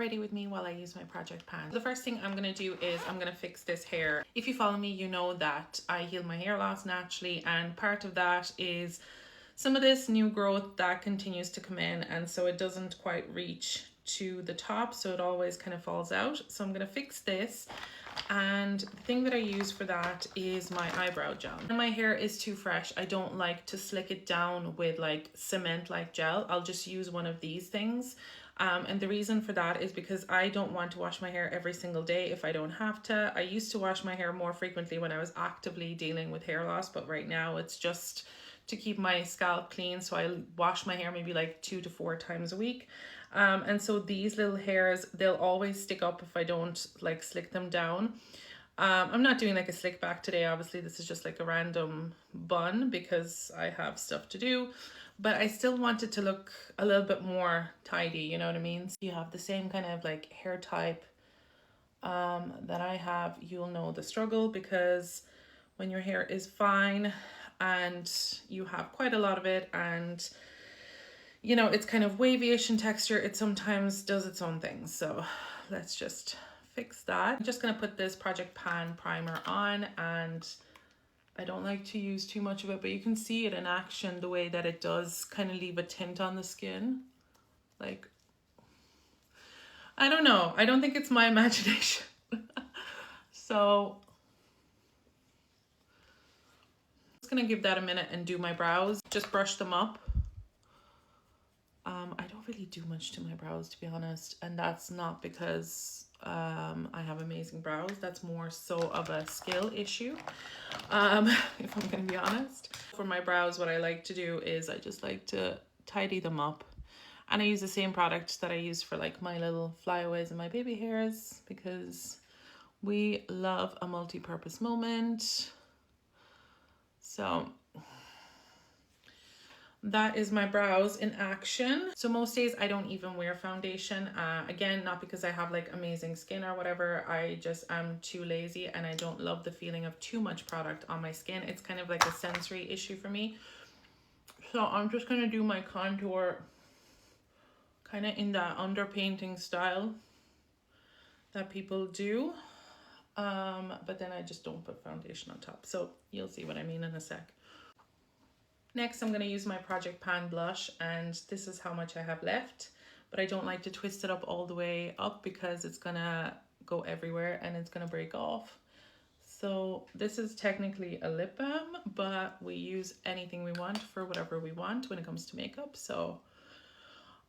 ready with me while I use my project pan. The first thing I'm going to do is I'm going to fix this hair. If you follow me, you know that I heal my hair loss naturally, and part of that is some of this new growth that continues to come in, and so it doesn't quite reach to the top, so it always kind of falls out. So I'm going to fix this, and the thing that I use for that is my eyebrow gel. When my hair is too fresh, I don't like to slick it down with like cement like gel. I'll just use one of these things. And the reason for that is because I don't want to wash my hair every single day if I don't have to. I used to wash my hair more frequently when I was actively dealing with hair loss, but right now it's just to keep my scalp clean. So I wash my hair maybe like 2 to 4 times a week. And so these little hairs, they'll always stick up if I don't like slick them down. I'm not doing like a slick back today. Obviously, this is just like a random bun because I have stuff to do. But I still want it to look a little bit more tidy, you know what I mean? So you have the same kind of like hair type that I have, you'll know the struggle, because when your hair is fine and you have quite a lot of it and you know, it's kind of wavy-ish in texture, it sometimes does its own thing. So let's just fix that. I'm just gonna put this Project Pan primer on, and I don't like to use too much of it, but you can see it in action, the way that it does kind of leave a tint on the skin. Like, I don't know. I don't think it's my imagination. So I'm just gonna give that a minute and do my brows. Just brush them up. I don't really do much to my brows, to be honest. And that's not because I have amazing brows. That's more so of a skill issue, if I'm going to be honest. For my brows, what I like to do is I just like to tidy them up. And I use the same product that I use for like my little flyaways and my baby hairs, because we love a multi-purpose moment. So that is my brows in action. So most days I don't even wear foundation. Again, not because I have like amazing skin or whatever. I just am too lazy and I don't love the feeling of too much product on my skin. It's kind of like a sensory issue for me. So I'm just gonna do my contour kind of in that underpainting style that people do. But then I just don't put foundation on top. So you'll see what I mean in a sec. Next, I'm going to use my Project Pan blush, and this is how much I have left, but I don't like to twist it up all the way up because it's going to go everywhere and it's going to break off. So this is technically a lip balm, but we use anything we want for whatever we want when it comes to makeup. So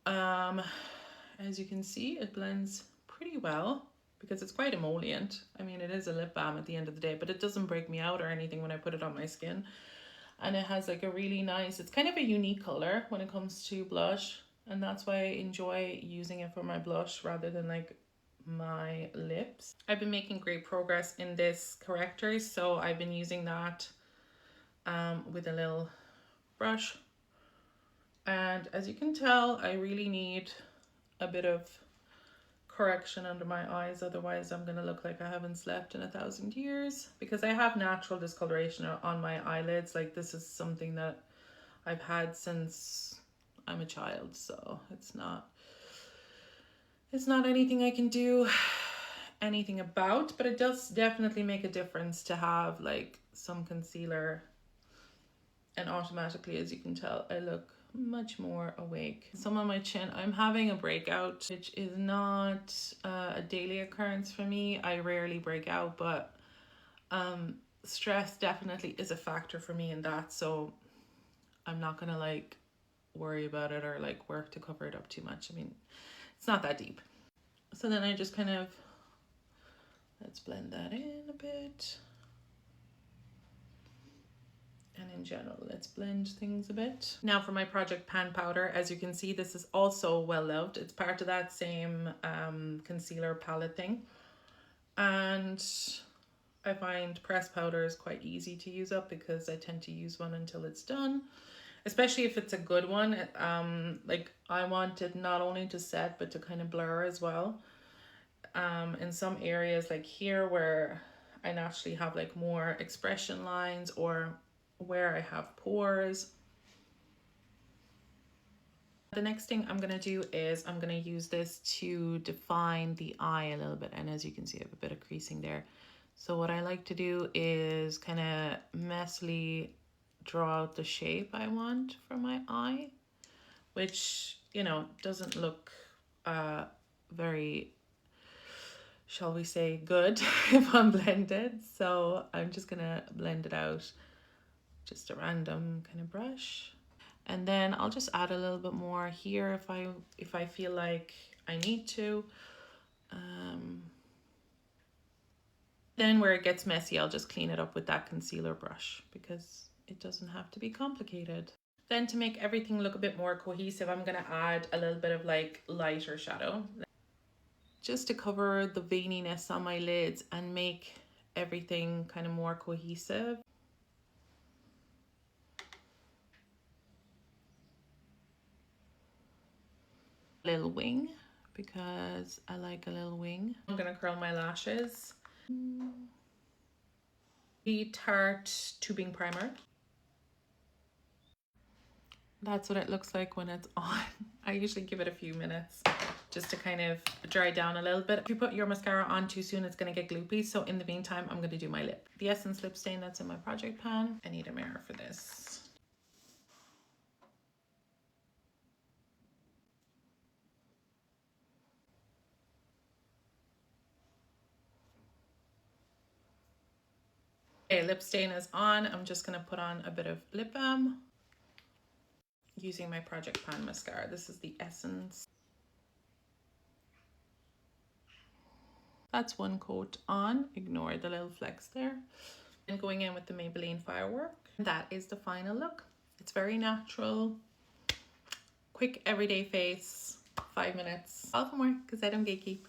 as you can see, it blends pretty well because it's quite emollient. I mean, it is a lip balm at the end of the day, but it doesn't break me out or anything when I put it on my skin. And it has like a really nice, it's kind of a unique color when it comes to blush, and that's why I enjoy using it for my blush rather than like my lips. I've been making great progress in this corrector, so I've been using that with a little brush, and as you can tell, I really need a bit of correction under my eyes, otherwise I'm gonna look like I haven't slept in 1,000 years, because I have natural discoloration on my eyelids. Like, this is something that I've had since I'm a child, so it's not anything I can do anything about, but it does definitely make a difference to have like some concealer, and automatically, as you can tell, I look much more awake. Some on my chin, I'm having a breakout, which is not a daily occurrence for me. I rarely break out, but stress definitely is a factor for me in that, so I'm not gonna like worry about it or like work to cover it up too much. I mean, it's not that deep. So then I just kind of, let's blend that in a bit. And in general, let's blend things a bit. Now for my Project Pan powder, as you can see, this is also well loved. It's part of that same concealer palette thing. And I find pressed powder is quite easy to use up because I tend to use one until it's done. Especially if it's a good one. Like, I want it not only to set, but to kind of blur as well. In some areas like here where I naturally have like more expression lines, or where I have pores, The next thing I'm going to do is I'm going to use this to define the eye a little bit. And as you can see, I have a bit of creasing there. So what I like to do is kind of messily draw out the shape I want for my eye, which, you know, doesn't look very, shall we say, good if I'm blended. So I'm just going to blend it out, just a random kind of brush. And then I'll just add a little bit more here if I feel like I need to. Then where it gets messy, I'll just clean it up with that concealer brush because it doesn't have to be complicated. Then to make everything look a bit more cohesive, I'm gonna add a little bit of like lighter shadow, just to cover the veininess on my lids and make everything kind of more cohesive. Little wing, because I like a little wing. I'm gonna curl my lashes. The Tarte tubing primer. That's what it looks like when it's on. I usually give it a few minutes just to kind of dry down a little bit. If you put your mascara on too soon, it's going to get gloopy. So in the meantime, I'm going to do my lip. The Essence lip stain that's in my project pan. I need a mirror for this. Okay, lip stain is on. I'm just going to put on a bit of lip balm using my project pan mascara. This is the Essence. That's one coat on. Ignore the little flecks there. And going in with the Maybelline Firework. That is the final look. It's very natural, quick everyday face, 5 minutes. All for more because I don't gatekeep.